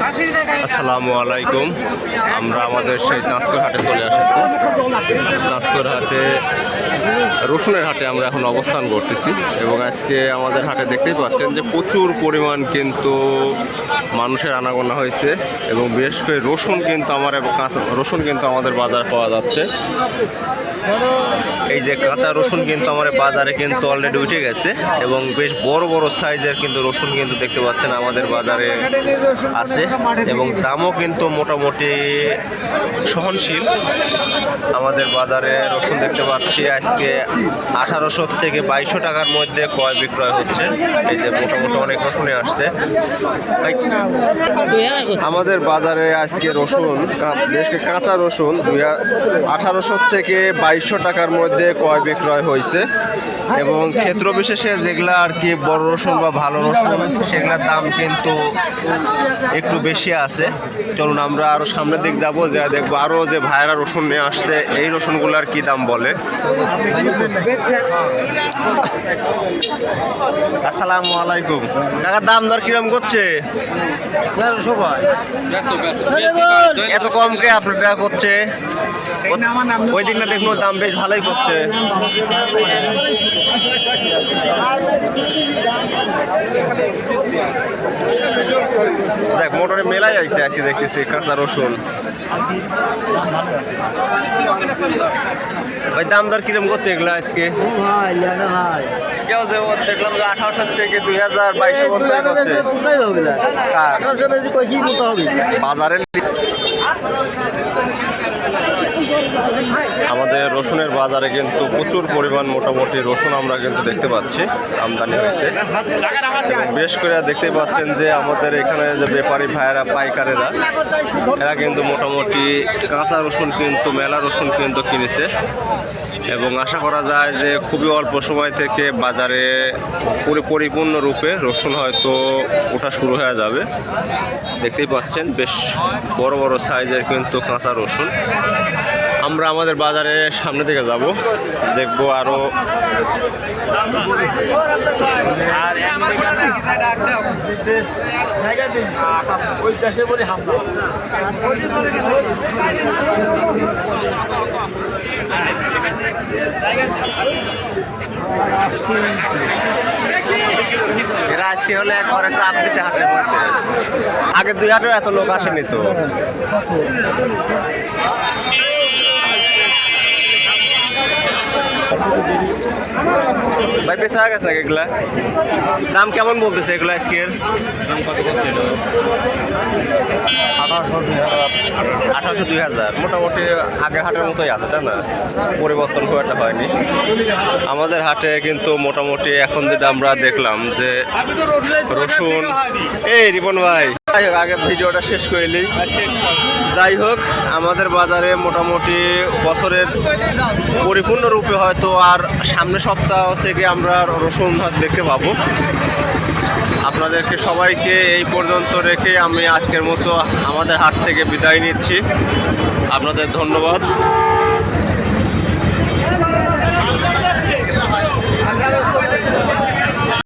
আসসালামু আলাইকুম। আমরা আমাদের সেই চাঁচকর হাটে চলে এসেছি। চাঁচকর হাটে রসুনের হাটে আমরা এখন অবস্থান করতেছি এবং আজকে আমাদের হাটে দেখতেই পাচ্ছেন যে প্রচুর পরিমাণ কিন্তু মানুষের আনাগোনা হয়েছে এবং বিশেষ করে রসুন কিন্তু রসুন কিন্তু আমাদের বাজারে পাওয়া যাচ্ছে। এই যে কাঁচা রসুন কিন্তু আমার বাজারে কিন্তু অলরেডি উঠে গেছে এবং বেশ বড় বড় সাইজের কিন্তু রসুন কিন্তু দেখতে পাচ্ছেন আমাদের বাজারে আছে এবং দামও কিন্তু মোটামুটি সহনশীল। আমাদের বাজারে রসুন দেখতে পাচ্ছি আজকে 1800 থেকে 2200 টাকার মধ্যে ক্রয় বিক্রয় হচ্ছে। এই যে মোটামুটি অনেক রসুনই আসছে আমাদের বাজারে আজকে। রসুন বেশ কাঁচা রসুন 1800 থেকে 2200 টাকার মধ্যে ক্রয় বিক্রয় হয়েছে এবং ক্ষেত্র বিশেষে যেগুলা আর কি বড় রসুন বা ভালো রসুন সেগুলোর দাম কিন্তু একটু বেশি আছে। চলুন আমরা আরো সামনের দিক যাবো, যা দেখবো আরো যে ভাইরা রসুন নিয়ে আসছে এই রসুনগুলার কি দাম বলে। আসসালামু আলাইকুম কাকা, দাম দর কিরম করছে? এত কম কে আপনারা করছে? ওই দিক না দেখবো দাম বেশ ভালোই করছে। দেখ মোটরে মেলাই আইসে আসি দেখতেছি কাঁচা রসুন। ভাই দাম দর কিরম করছে এগুলা আজকে? কেউ দেখলাম যে 1800 থেকে 2200 বাজারে। আমাদের রসুনের বাজারে কিন্তু প্রচুর পরিমাণ মোটামুটি রসুন আমরা কিন্তু দেখতে পাচ্ছি আমদানি হয়েছে। বেশ করে দেখতে পাচ্ছেন যে আমাদের এখানে যে ব্যাপারী ভাইয়েরা পাইকারেরা এরা কিন্তু মোটামুটি কাঁচা রসুন কিন্তু মেলা রসুন কিন্তু কিনেছে এবং আশা করা যায় যে খুবই অল্প সময় থেকে বাজারে পরিপূর্ণ রূপে রসুন হয়তো ওঠা শুরু হয়ে যাবে। দেখতেই পাচ্ছেন বেশ বড় বড় সাইজের কিন্তু কাঁচা রসুন। আমরা আমাদের বাজারে সামনে থেকে যাব, দেখবো আরো। এরা আজকে হলে একবারে চাপ দিছে হাটের মধ্যে। আগে 2 হাটেও এত লোক আসেনি তো। ভাই পেশা গেছে এগুলা দাম কেমন বলতেছে এগুলা আজকের? 1800-2000 মোটামুটি আগের হাটের মতোই আছে, তাই না? পরিবর্তন খুব একটা হয়নি আমাদের হাটে কিন্তু মোটামুটি। এখন যেটা আমরা দেখলাম যে রসুন, এই রিপন ভাই আগে ভিডিওটা শেষ করলি। যাই হোক আমাদের বাজারে মোটামুটি বছরের পরিপূর্ণ রূপে হয়তো আর সামনের সপ্তাহ থেকে আমরা রসুন দেখতে পাবো। আপনাদেরকে সবাইকে এই পর্যন্ত রেখে আমি আজকের মতো আমাদের হাট থেকে বিদায় নিচ্ছি। আপনাদের ধন্যবাদ।